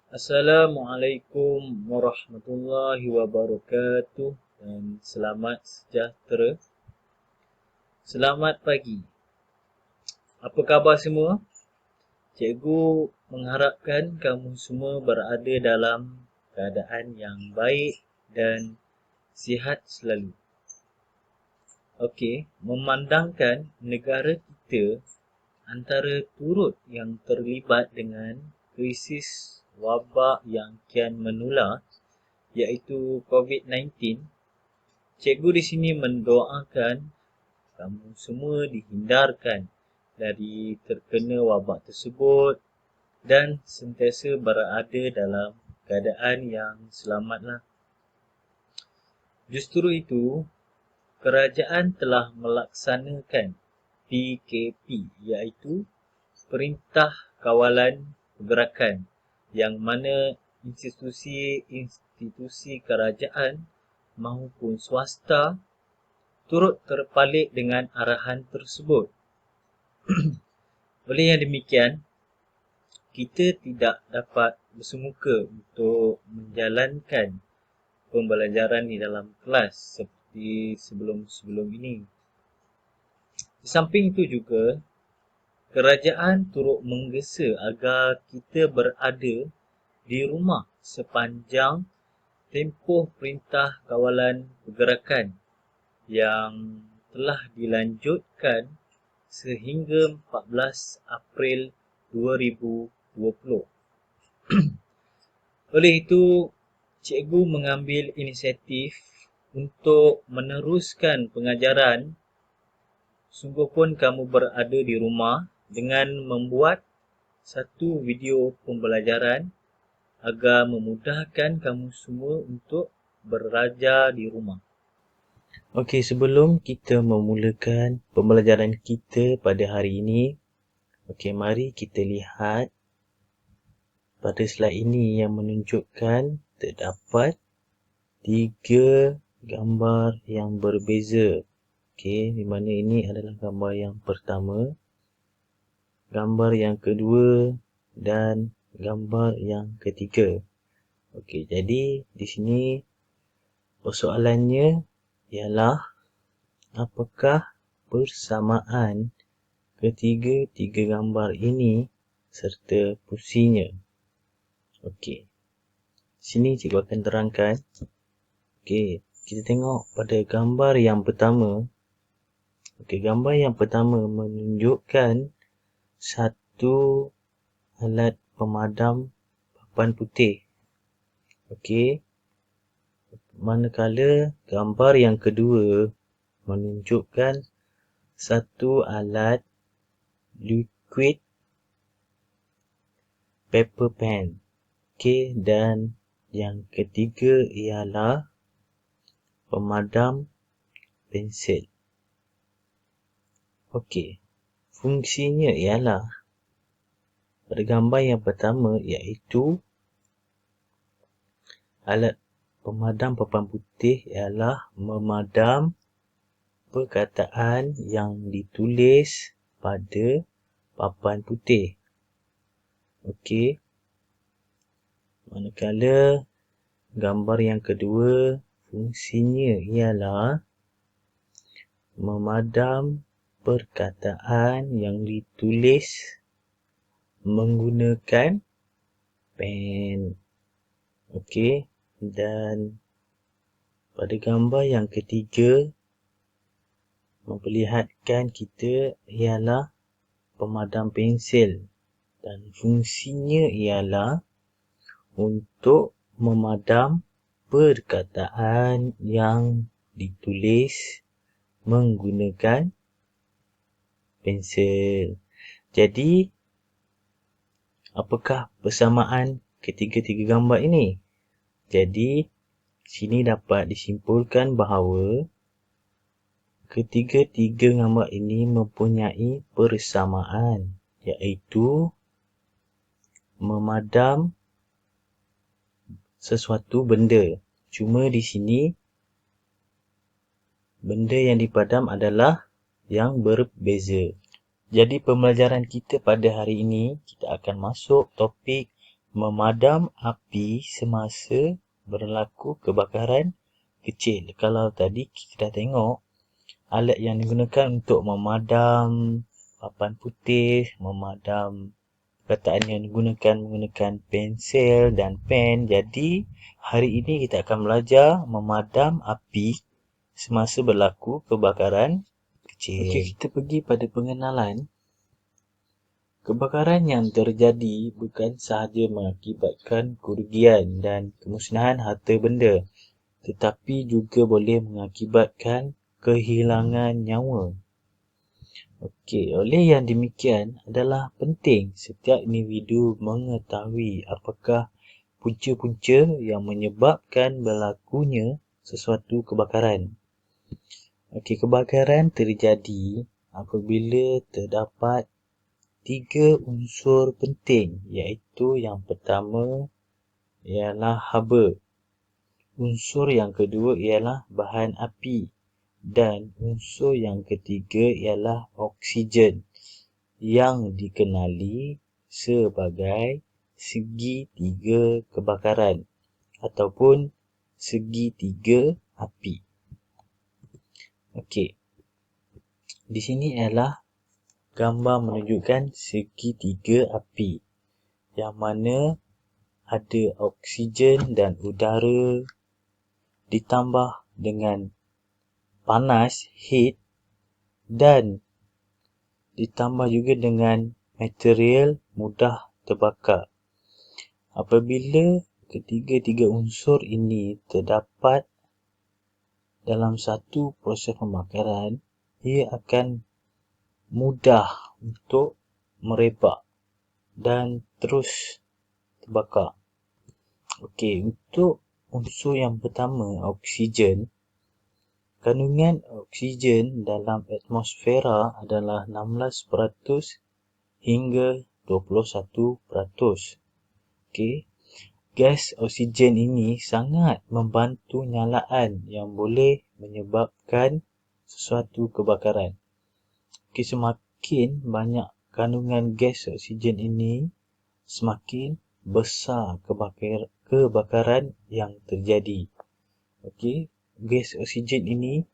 Assalamualaikum warahmatullahi wabarakatuh dan selamat sejahtera. Selamat pagi. Apa khabar semua? Cikgu mengharapkan kamu semua berada dalam keadaan yang baik dan sihat selalu. Okey, memandangkan negara kita antara turut yang terlibat dengan krisis wabak yang kian menular iaitu COVID-19, cikgu di sini mendoakan kamu semua dihindarkan dari terkena wabak tersebut dan sentiasa berada dalam keadaan yang selamatlah. Justru itu, kerajaan telah melaksanakan PKP iaitu Perintah Kawalan Pergerakan yang mana institusi kerajaan maupun swasta turut terpalik dengan arahan tersebut. Oleh yang demikian, kita tidak dapat bersemuka untuk menjalankan pembelajaran di dalam kelas seperti sebelum-sebelum ini. Di samping itu juga, kerajaan turut menggesa agar kita berada di rumah sepanjang tempoh Perintah Kawalan Pergerakan yang telah dilanjutkan sehingga 14 April 2020. Oleh itu, cikgu mengambil inisiatif untuk meneruskan pengajaran sungguh pun kamu berada di rumah dengan membuat satu video pembelajaran agar memudahkan kamu semua untuk belajar di rumah. Okey, sebelum kita memulakan pembelajaran kita pada hari ini, okey, mari kita lihat pada slide ini yang menunjukkan terdapat 3 gambar yang berbeza. Okey, di mana ini adalah gambar yang pertama, gambar yang kedua dan gambar yang ketiga. Okey, jadi di sini persoalannya ialah apakah persamaan ketiga-tiga gambar ini serta fungsinya. Okey, sini cikgu akan terangkan. Okey, kita tengok pada gambar yang pertama. Okey, gambar yang pertama menunjukkan satu alat pemadam papan putih. Okey, manakala gambar yang kedua menunjukkan satu alat liquid paper pen. Okey, dan yang ketiga ialah pemadam pensel. Okey, fungsinya ialah pada gambar yang pertama iaitu alat pemadam papan putih ialah memadam perkataan yang ditulis pada papan putih. Okey, manakala gambar yang kedua fungsinya ialah memadam perkataan yang ditulis menggunakan pen. Okey, dan pada gambar yang ketiga memperlihatkan kita ialah pemadam pensel dan fungsinya ialah untuk memadam perkataan yang ditulis menggunakan pensel. Jadi, apakah persamaan ketiga-tiga gambar ini? Jadi, sini dapat disimpulkan bahawa ketiga-tiga gambar ini mempunyai persamaan iaitu memadam sesuatu benda. Cuma di sini benda yang dipadam adalah yang berbeza. Jadi pembelajaran kita pada hari ini kita akan masuk topik memadam api semasa berlaku kebakaran kecil. Kalau tadi kita dah tengok, alat yang digunakan untuk memadam papan putih, memadam perkataan yang digunakan menggunakan pensel dan pen. Jadi, hari ini kita akan belajar memadam api semasa berlaku kebakaran kecil. Okey, kita pergi pada pengenalan. Kebakaran yang terjadi bukan sahaja mengakibatkan kerugian dan kemusnahan harta benda, tetapi juga boleh mengakibatkan kehilangan nyawa. Okey, oleh yang demikian adalah penting setiap individu mengetahui apakah punca-punca yang menyebabkan berlakunya sesuatu kebakaran. Okey, kebakaran terjadi apabila terdapat 3 unsur penting, iaitu yang pertama ialah haba, unsur yang kedua ialah bahan api, dan unsur yang ketiga ialah oksigen yang dikenali sebagai segitiga kebakaran ataupun segitiga api. Okey, di sini ialah gambar menunjukkan segitiga api yang mana ada oksigen dan udara ditambah dengan panas, heat, dan ditambah juga dengan material mudah terbakar. Apabila ketiga-tiga unsur ini terdapat dalam satu proses pembakaran, ia akan mudah untuk merebak dan terus terbakar. Okey, untuk unsur yang pertama, oksigen. Kandungan oksigen dalam atmosfera adalah 16% hingga 21%. Okey, gas oksigen ini sangat membantu nyalaan yang boleh menyebabkan sesuatu kebakaran. Okey, semakin banyak kandungan gas oksigen ini, semakin besar kebakaran yang terjadi. Okey, gas oksigen ini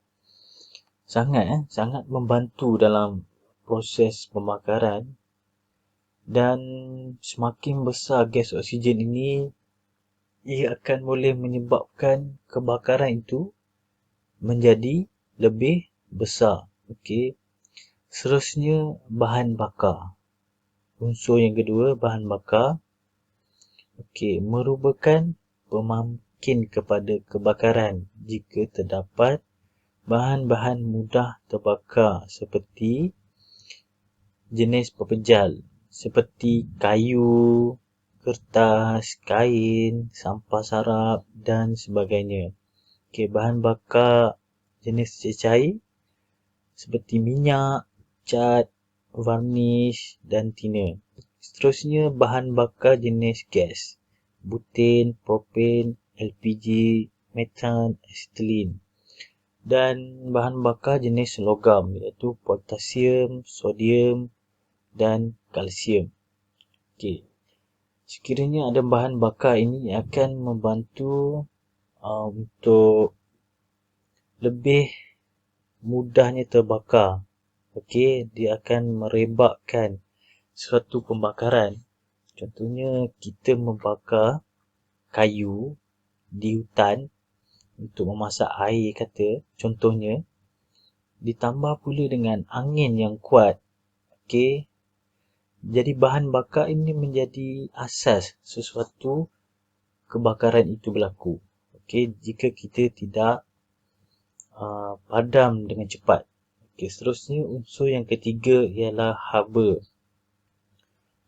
sangat membantu dalam proses pembakaran, dan semakin besar gas oksigen ini, ia akan boleh menyebabkan kebakaran itu menjadi lebih besar. Okey, seterusnya bahan bakar. Unsur yang kedua, bahan bakar. Okey, merupakan pemangkin kepada kebakaran jika terdapat bahan-bahan mudah terbakar seperti jenis pepejal seperti kayu, kertas, kain, sampah sarap dan sebagainya. Okey, bahan bakar jenis cecair seperti minyak, cat, varnish dan tiner. Seterusnya bahan bakar jenis gas, butane, propane, LPG, metan, acetylene. Dan bahan bakar jenis logam iaitu potasium, sodium dan kalsium. Okey, sekiranya ada bahan bakar ini akan membantu untuk lebih mudahnya terbakar. Okey, dia akan merebakkan suatu pembakaran. Contohnya, kita membakar kayu di hutan untuk memasak air kata, contohnya, ditambah pula dengan angin yang kuat. Okey, jadi bahan bakar ini menjadi asas sesuatu kebakaran itu berlaku. Okey, jika kita tidak padam dengan cepat. Okey, seterusnya unsur yang ketiga ialah haba.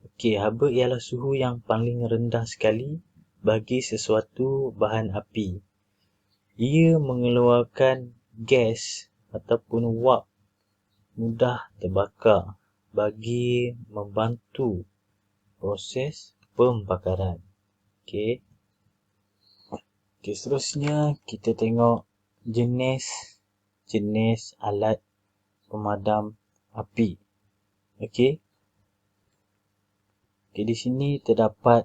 Okey, haba ialah suhu yang paling rendah sekali bagi sesuatu bahan api. Ia mengeluarkan gas ataupun wap mudah terbakar bagi membantu proses pembakaran. Okey. Okey, seterusnya kita tengok jenis alat pemadam api. Okey. Okey, di sini terdapat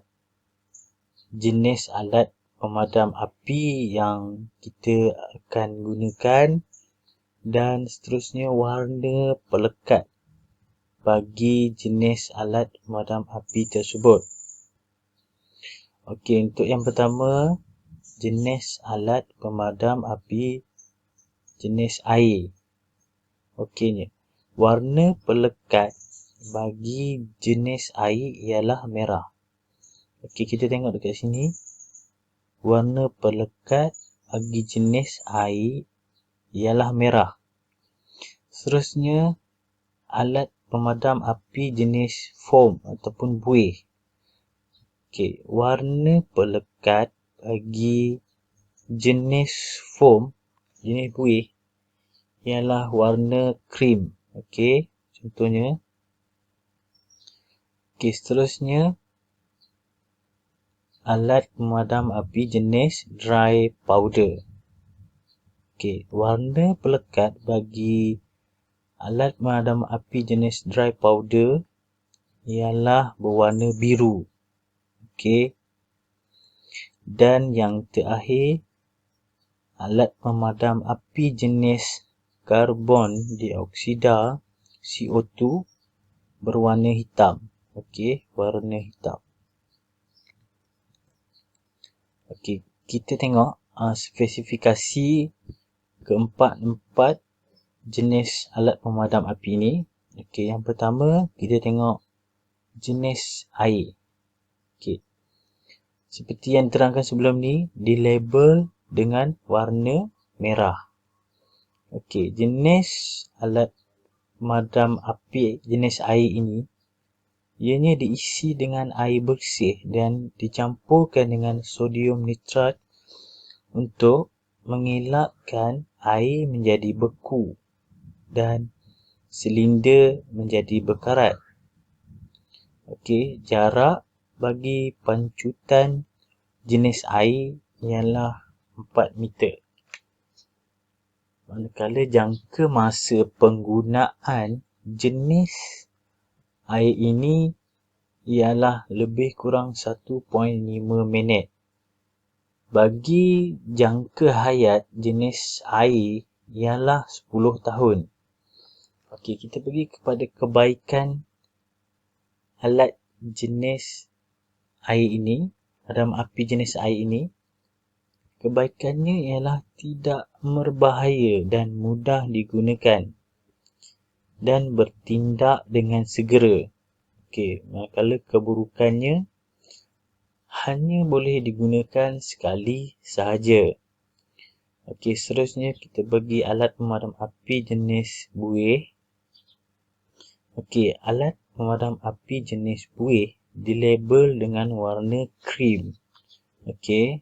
jenis alat pemadam api yang kita akan gunakan, dan seterusnya warna pelekat bagi jenis alat pemadam api tersebut. Okey, untuk yang pertama, jenis alat pemadam api jenis air. Okey, warna pelekat bagi jenis air ialah merah. Okey, kita tengok dekat sini. Warna pelekat bagi jenis air ialah merah. Seterusnya, alat pemadam api jenis foam ataupun buih. Okey, warna pelekat bagi jenis foam, jenis buih ialah warna krim. Okey, contohnya. Okey, seterusnya, alat pemadam api jenis dry powder. Okey, warna pelekat bagi alat pemadam api jenis dry powder ialah berwarna biru. Okey. Dan yang terakhir, alat pemadam api jenis karbon dioksida CO2 berwarna hitam. Okey, warna hitam. Okey, kita tengok spesifikasi keempat jenis alat pemadam api ini. Okey, yang pertama kita tengok jenis air. Okey. Seperti yang diterangkan sebelum ni, dilabel dengan warna merah. Okey, jenis alat pemadam api jenis air ini, ianya diisi dengan air bersih dan dicampurkan dengan sodium nitrat untuk mengelakkan air menjadi beku dan silinder menjadi berkarat. Okey, jarak bagi pancutan jenis air ialah 4 meter. Manakala jangka masa penggunaan jenis air ini ialah lebih kurang 1.5 minit. Bagi jangka hayat jenis air ialah 10 tahun. Okey, kita pergi kepada kebaikan alat jenis air ini, pemadam api jenis air ini. Kebaikannya ialah tidak berbahaya dan mudah digunakan dan bertindak dengan segera. Okey, manakala keburukannya hanya boleh digunakan sekali sahaja. Okey, seterusnya kita bagi alat pemadam api jenis buih. Okey, alat pemadam api jenis buih dilabel dengan warna krim. Okey.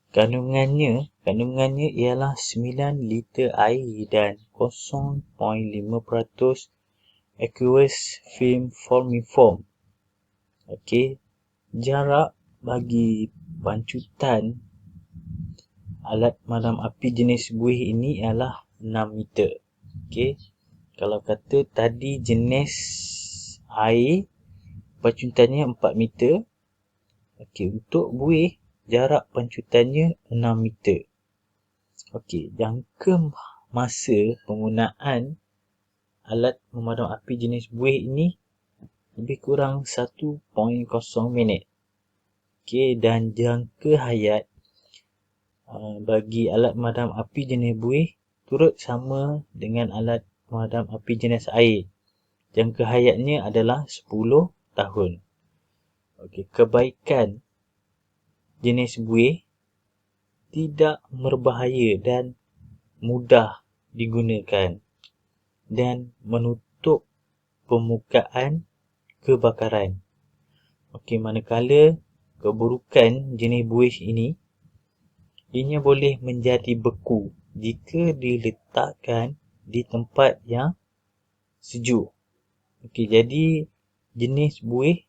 Kandungannya ialah 9 liter air dan 0.5% aqueous film formiform. Okey. Jarak bagi pancutan alat pemadam api jenis buih ini ialah 6 meter. Okey. Kalau kata tadi jenis air pancutannya 4 meter. Okey, untuk buih jarak pancutannya 6 meter. Okey, jangka masa penggunaan alat pemadam api jenis buih ini lebih kurang 1.0 minit. Okey, dan jangka hayat bagi alat pemadam api jenis buih turut sama dengan alat pemadam api jenis air. Jangka hayatnya adalah 10 tahun. Okey, kebaikan jenis buih tidak berbahaya dan mudah digunakan dan menutup permukaan kebakaran. Okey, manakala keburukan jenis buih ini, ianya boleh menjadi beku jika diletakkan di tempat yang sejuk. Okey, jadi jenis buih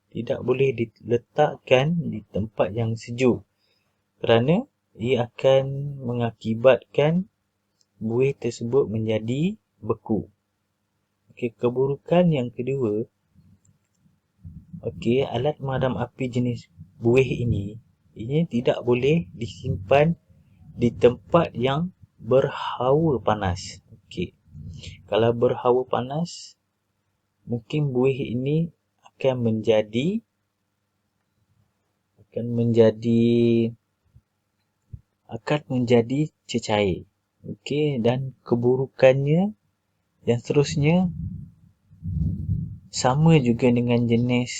tidak boleh diletakkan di tempat yang sejuk kerana ia akan mengakibatkan buih tersebut menjadi beku. Okey, keburukan yang kedua, okey, alat pemadam api jenis buih ini tidak boleh disimpan di tempat yang berhawa panas. Okey. Kalau berhawa panas, mungkin buih ini akan menjadi cecair. Okey, dan keburukannya yang seterusnya sama juga dengan jenis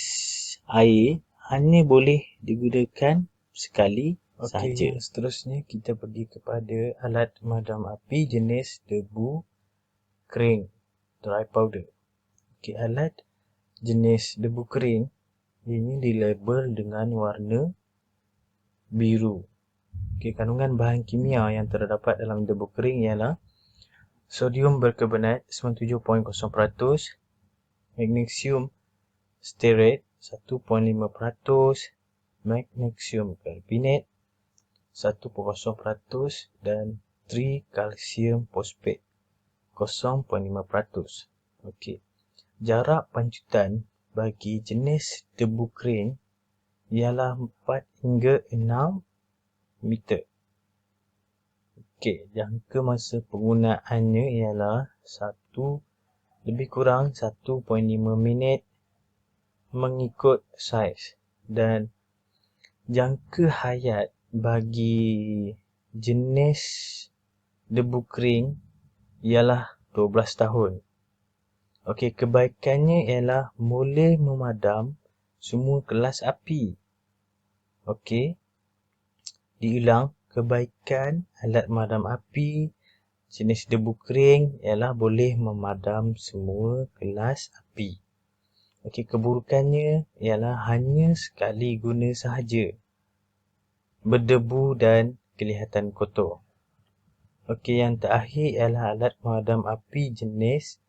air, hanya boleh digunakan sekali sahaja. Okey, yang seterusnya kita pergi kepada alat pemadam api jenis debu kering, dry powder. Okey, alat jenis debu kering ini dilabel dengan warna biru. Okey, kandungan bahan kimia yang terdapat dalam debu kering ialah sodium berkarbonat 97.0%, magnesium stearate 1.5%, magnesium carbonate 1% dan trikalsium fosfat 0.5%. Okey. Jarak pancutan bagi jenis debu kering ialah 4 hingga 6 meter. Okey, jangka masa penggunaannya ialah lebih kurang 1.5 minit mengikut saiz, dan jangka hayat bagi jenis debu kering ialah 12 tahun. Okey, kebaikannya ialah boleh memadam semua kelas api. Okey. Diulang, kebaikan alat memadam api jenis debu kering ialah boleh memadam semua kelas api. Okey, keburukannya ialah hanya sekali guna sahaja, berdebu dan kelihatan kotor. Okey, yang terakhir ialah alat pemadam api jenis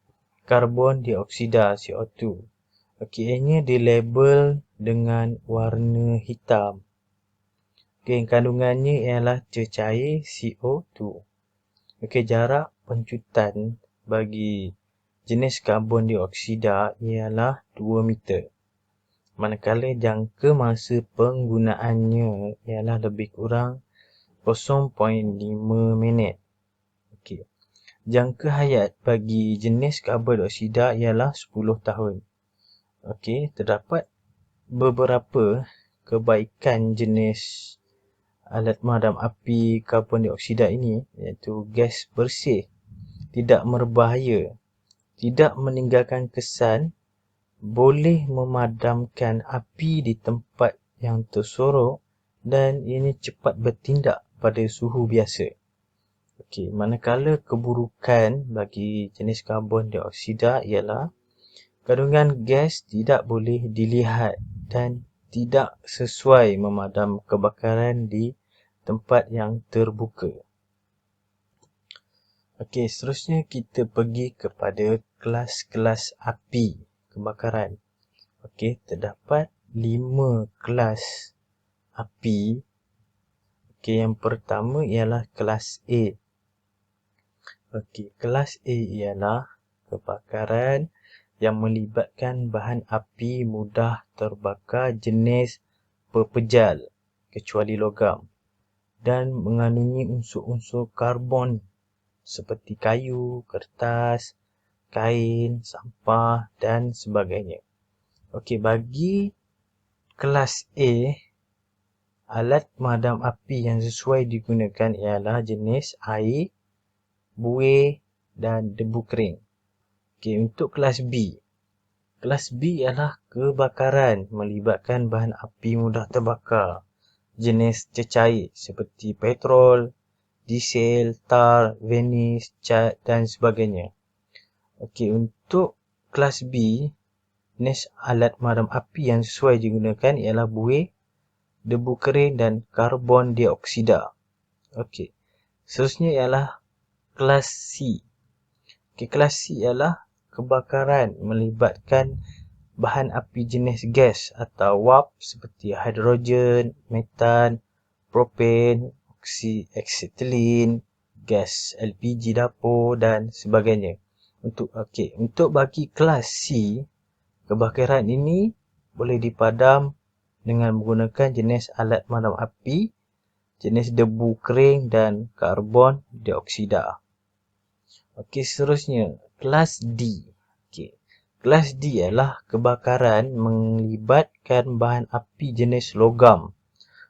karbon dioksida CO2. Okey, ianya dilabel dengan warna hitam. Okey, kandungannya ialah cecair CO2. Okey, jarak pancutan bagi jenis karbon dioksida ialah 2 meter. Manakala jangka masa penggunaannya ialah lebih kurang 0.5 minit. Okey. Jangka hayat bagi jenis karbon dioksida ialah 10 tahun. Okey, terdapat beberapa kebaikan jenis alat pemadam api karbon dioksida ini, iaitu gas bersih, tidak berbahaya, tidak meninggalkan kesan, boleh memadamkan api di tempat yang tersorok, dan ini cepat bertindak pada suhu biasa. Okey, manakala keburukan bagi jenis karbon dioksida ialah kandungan gas tidak boleh dilihat dan tidak sesuai memadam kebakaran di tempat yang terbuka. Okey, seterusnya kita pergi kepada kelas-kelas api kebakaran. Okey, terdapat 5 kelas api. Okey, yang pertama ialah kelas A. Okey, kelas A ialah kebakaran yang melibatkan bahan api mudah terbakar jenis pepejal kecuali logam dan mengandungi unsur-unsur karbon seperti kayu, kertas, kain, sampah dan sebagainya. Okey, bagi kelas A, alat pemadam api yang sesuai digunakan ialah jenis air, buih dan debu kering. Okey, untuk kelas B. Kelas B ialah kebakaran melibatkan bahan api mudah terbakar jenis cecair seperti petrol, diesel, tar, vernis, cat dan sebagainya. Okey, untuk kelas B, jenis alat pemadam api yang sesuai digunakan ialah buih, debu kering dan karbon dioksida. Okey. Seterusnya ialah kelas C. Okey, kelas C ialah kebakaran melibatkan bahan api jenis gas atau wap seperti hidrogen, metan, propan, acetylene, gas LPG dapur dan sebagainya. Untuk bagi kelas C, kebakaran ini boleh dipadam dengan menggunakan jenis alat pemadam api, jenis debu kering dan karbon dioksida. Okey, seterusnya kelas D. Okey. Kelas D adalah kebakaran melibatkan bahan api jenis logam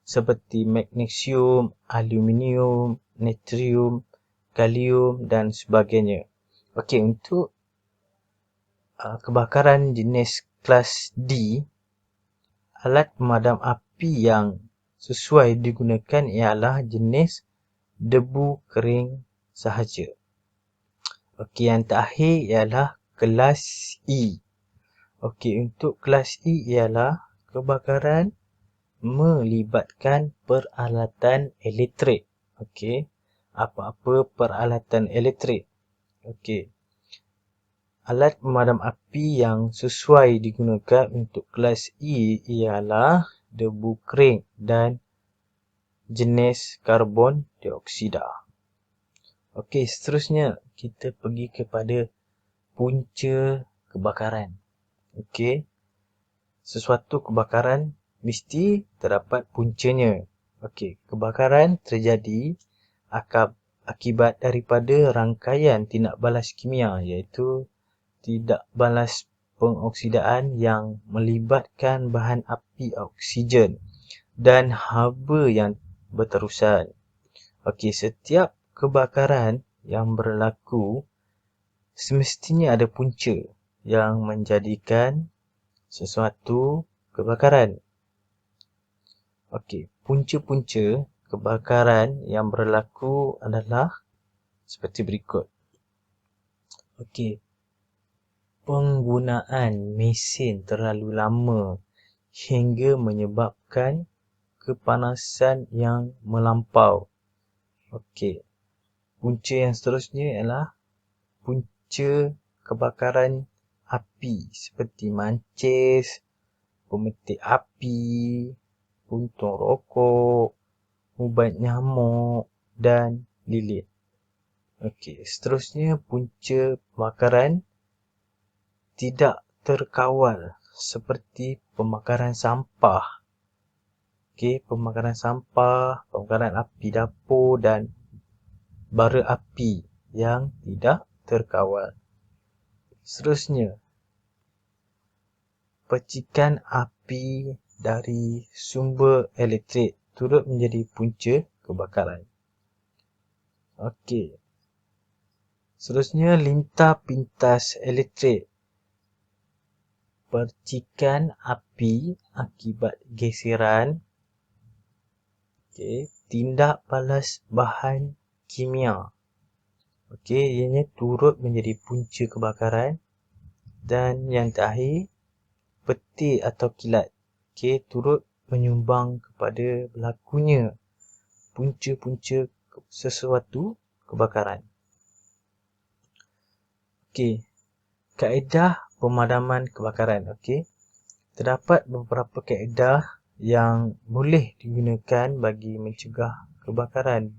seperti magnesium, aluminium, natrium, kalium dan sebagainya. Okey, untuk kebakaran jenis kelas D, alat pemadam api yang sesuai digunakan ialah jenis debu kering sahaja. Okey, yang terakhir ialah kelas E. Okey, untuk kelas E ialah kebakaran melibatkan peralatan elektrik. Okey, apa-apa peralatan elektrik. Okey. Alat pemadam api yang sesuai digunakan untuk kelas E ialah debu kering dan jenis karbon dioksida. Okey, seterusnya kita pergi kepada punca kebakaran. Okey. Sesuatu kebakaran mesti terdapat puncanya. Okey, kebakaran terjadi akibat daripada rangkaian tindak balas kimia iaitu tindak balas pengoksidaan yang melibatkan bahan api oksigen dan haba yang berterusan. Okey, setiap kebakaran yang berlaku semestinya ada punca yang menjadikan sesuatu kebakaran. Okey, punca-punca kebakaran yang berlaku adalah seperti berikut. Okey, penggunaan mesin terlalu lama hingga menyebabkan kepanasan yang melampau. Okey, punca yang seterusnya ialah punca kebakaran api seperti mancis, pemetik api, puntung rokok, ubat nyamuk dan lilit. Okey, seterusnya punca kebakaran tidak terkawal seperti pembakaran sampah. Okey, pembakaran sampah, pembakaran api dapur dan bara api yang tidak terkawal. Seterusnya, percikan api dari sumber elektrik turut menjadi punca kebakaran. Okey. Seterusnya, lintah pintas elektrik. Percikan api akibat geseran. Okey, tindak balas bahan kimia. Okey, ianya turut menjadi punca kebakaran. Dan yang terakhir, petir atau kilat. Okey, turut menyumbang kepada berlakunya punca-punca sesuatu kebakaran. Okey, kaedah pemadaman kebakaran. Okey, terdapat beberapa kaedah yang boleh digunakan bagi mencegah kebakaran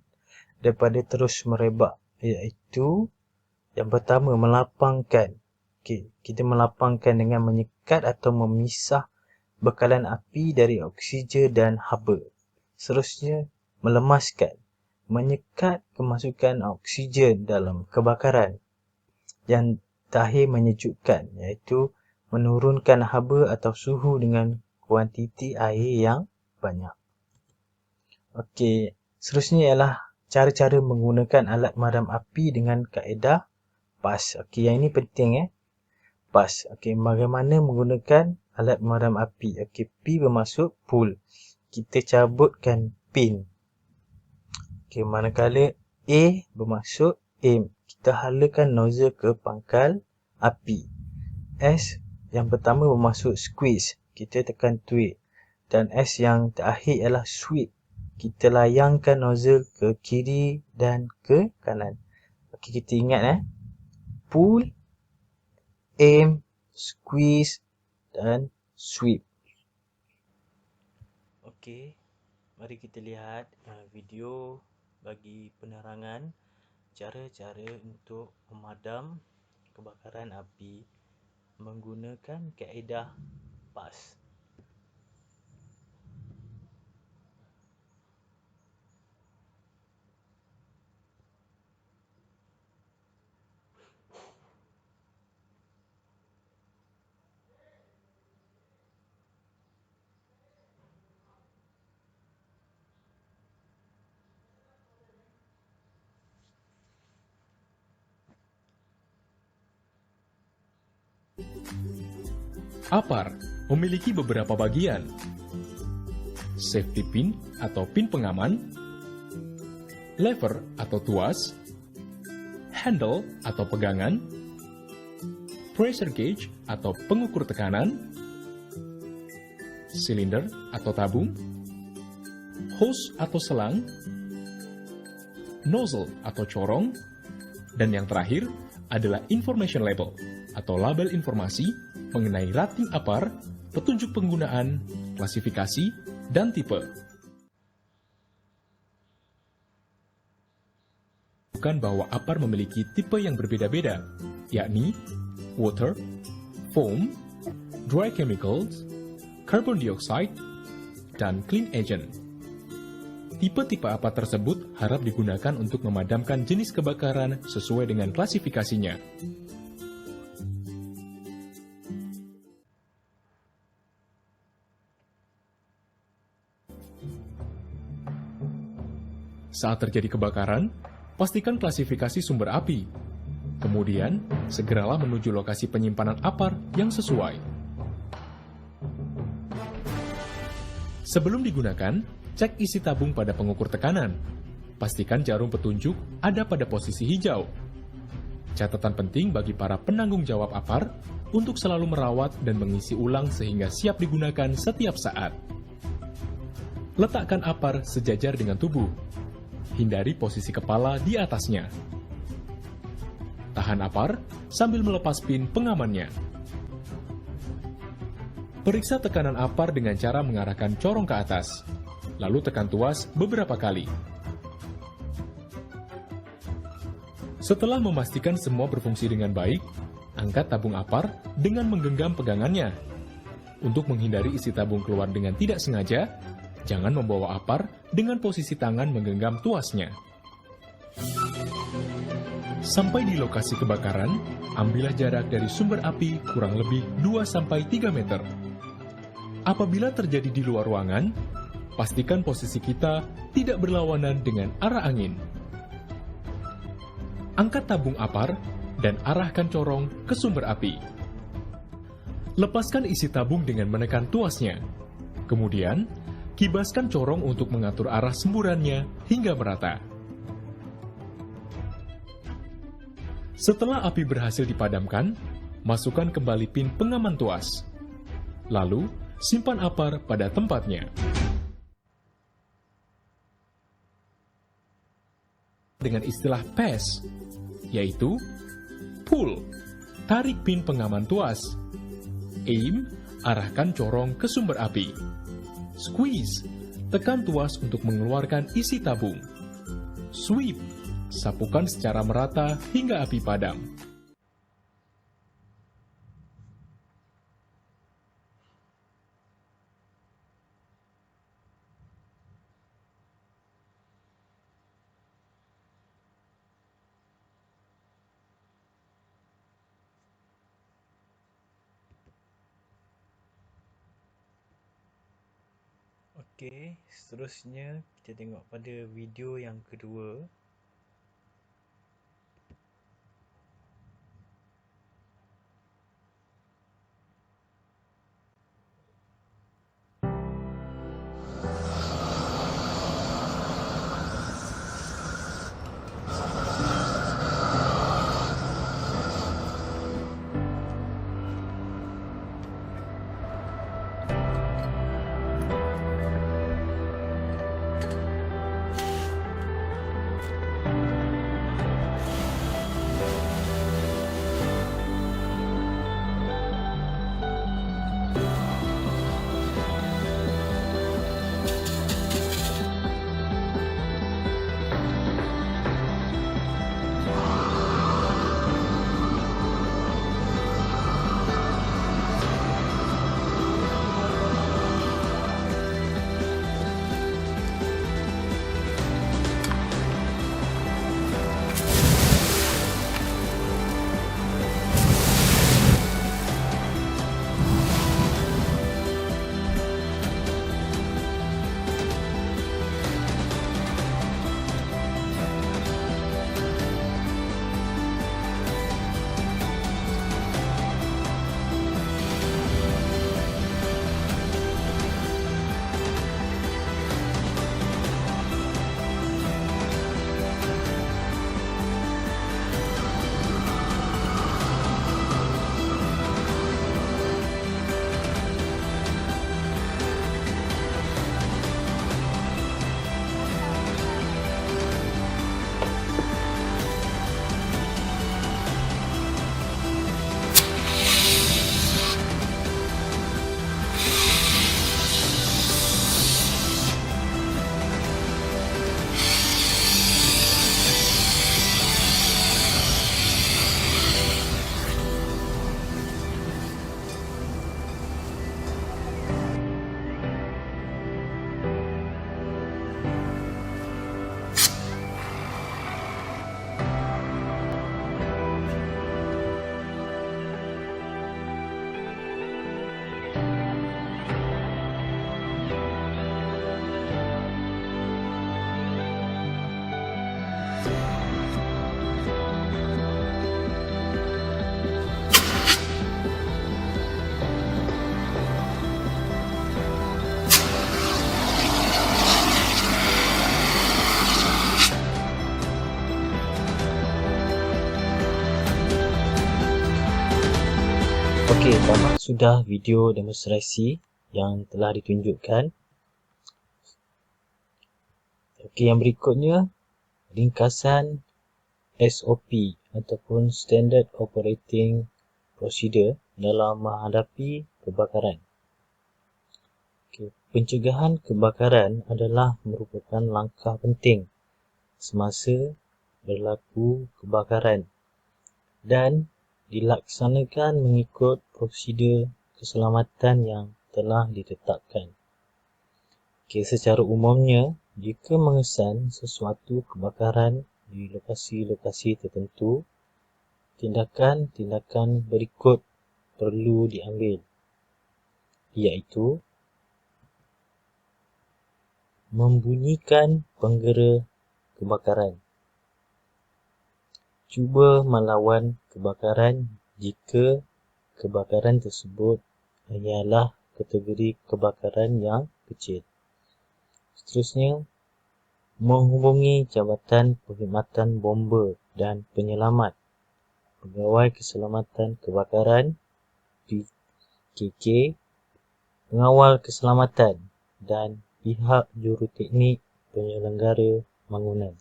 daripada terus merebak, iaitu yang pertama, melapangkan. Okey, kita melapangkan dengan menyekat atau memisah bekalan api dari oksigen dan haba. Seterusnya, melemaskan. Menyekat kemasukan oksigen dalam kebakaran. Yang terakhir, menyejukkan, iaitu menurunkan haba atau suhu dengan kuantiti air yang banyak. Okey, seterusnya ialah cara-cara menggunakan alat pemadam api dengan kaedah PAS. Okey, yang ini penting PAS. Okey, bagaimana menggunakan alat pemadam api? Okey, P bermaksud pull. Kita cabutkan pin. Okey, manakala A bermaksud aim. Kita halakan nozzle ke pangkal api. S yang pertama bermaksud squeeze. Kita tekan tweak. Dan S yang terakhir ialah sweep. Kita layangkan nozzle ke kiri dan ke kanan. Okey, kita ingat pull, aim, squeeze dan sweep. Okey, mari kita lihat video bagi penerangan cara-cara untuk memadam kebakaran api menggunakan kaedah PAS. APAR memiliki beberapa bagian. Safety pin atau pin pengaman, lever atau tuas, handle atau pegangan, pressure gauge atau pengukur tekanan, silinder atau tabung, hose atau selang, nozzle atau corong, dan yang terakhir adalah information label atau label informasi mengenai rating APAR, petunjuk penggunaan, klasifikasi, dan tipe. Bukan bahwa APAR memiliki tipe yang berbeda-beda, yakni water, foam, dry chemicals, carbon dioxide, dan clean agent. Tipe-tipe APAR tersebut harap digunakan untuk memadamkan jenis kebakaran sesuai dengan klasifikasinya. Saat terjadi kebakaran, pastikan klasifikasi sumber api. Kemudian, segeralah menuju lokasi penyimpanan APAR yang sesuai. Sebelum digunakan, cek isi tabung pada pengukur tekanan. Pastikan jarum petunjuk ada pada posisi hijau. Catatan penting bagi para penanggung jawab APAR untuk selalu merawat dan mengisi ulang sehingga siap digunakan setiap saat. Letakkan APAR sejajar dengan tubuh. Hindari posisi kepala di atasnya. Tahan APAR sambil melepas pin pengamannya. Periksa tekanan APAR dengan cara mengarahkan corong ke atas, lalu tekan tuas beberapa kali. Setelah memastikan semua berfungsi dengan baik, angkat tabung APAR dengan menggenggam pegangannya. Untuk menghindari isi tabung keluar dengan tidak sengaja, jangan membawa APAR dengan posisi tangan menggenggam tuasnya. Sampai di lokasi kebakaran, ambillah jarak dari sumber api kurang lebih 2-3 meter. Apabila terjadi di luar ruangan, pastikan posisi kita tidak berlawanan dengan arah angin. Angkat tabung APAR dan arahkan corong ke sumber api. Lepaskan isi tabung dengan menekan tuasnya. Kemudian, kibaskan corong untuk mengatur arah semburannya hingga merata. Setelah api berhasil dipadamkan, masukkan kembali pin pengaman tuas. Lalu, simpan APAR pada tempatnya. Dengan istilah PES, yaitu pull, tarik pin pengaman tuas. Aim, arahkan corong ke sumber api. Squeeze, tekan tuas untuk mengeluarkan isi tabung. Sweep, sapukan secara merata hingga api padam. Okey, seterusnya kita tengok pada video yang kedua. Okey, tamat sudah video demonstrasi yang telah ditunjukkan. Okey, yang berikutnya ringkasan SOP ataupun Standard Operating Procedure dalam menghadapi kebakaran. Pencegahan kebakaran adalah merupakan langkah penting semasa berlaku kebakaran dan dilaksanakan mengikut prosedur keselamatan yang telah ditetapkan. Secara umumnya, jika mengesan sesuatu kebakaran di lokasi-lokasi tertentu, tindakan-tindakan berikut perlu diambil, iaitu membunyikan penggera kebakaran. Cuba melawan kebakaran jika kebakaran tersebut ialah kategori kebakaran yang kecil. Seterusnya, menghubungi Jabatan Perkhidmatan Bomba dan Penyelamat, Pegawai Keselamatan Kebakaran, PKK, Pengawal Keselamatan dan pihak juruteknik penyelenggara bangunan.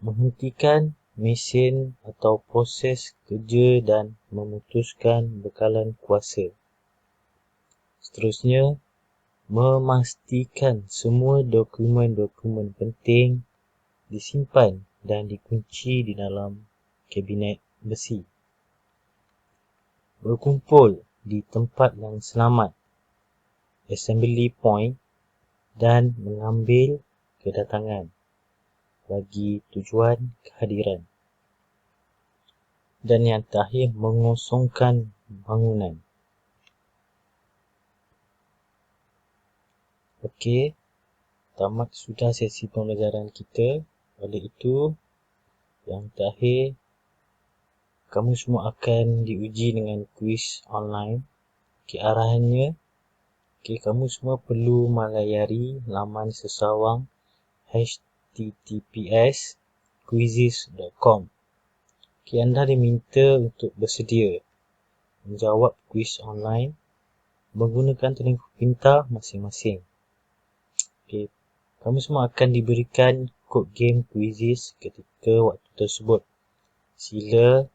Menghentikan mesin atau proses kerja dan memutuskan bekalan kuasa. Seterusnya, memastikan semua dokumen-dokumen penting disimpan dan dikunci di dalam kabinet besi. Berkumpul di tempat yang selamat, assembly point, dan mengambil kedatangan bagi tujuan kehadiran. Dan yang terakhir, mengosongkan bangunan. Okey, tamat sudah sesi pembelajaran kita. Oleh itu, yang terakhir, kamu semua akan diuji dengan kuis online. Arahannya, kamu semua perlu melayari laman sesawang https://quizzes.com. Anda diminta untuk bersedia menjawab kuis online menggunakan telefon pintar masing-masing. Kamu semua akan diberikan kod game quizzes ketika waktu tersebut. Sila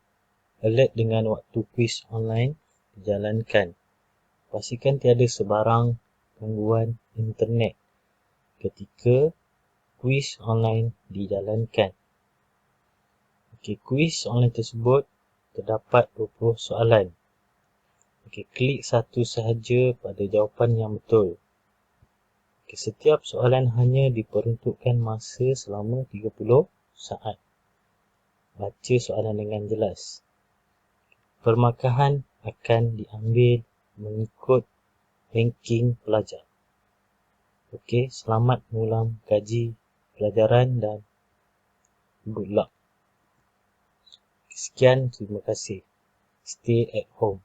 alert dengan waktu kuis online dijalankan. Pastikan tiada sebarang gangguan internet ketika kuis online dijalankan. Kuis online tersebut terdapat 20 soalan. Klik satu sahaja pada jawapan yang betul. Setiap soalan hanya diperuntukkan masa selama 30 saat. Baca soalan dengan jelas. Permarkahan akan diambil mengikut ranking pelajar. Selamat mengulang kaji pelajaran dan good luck. Sekian, terima kasih. Stay at home.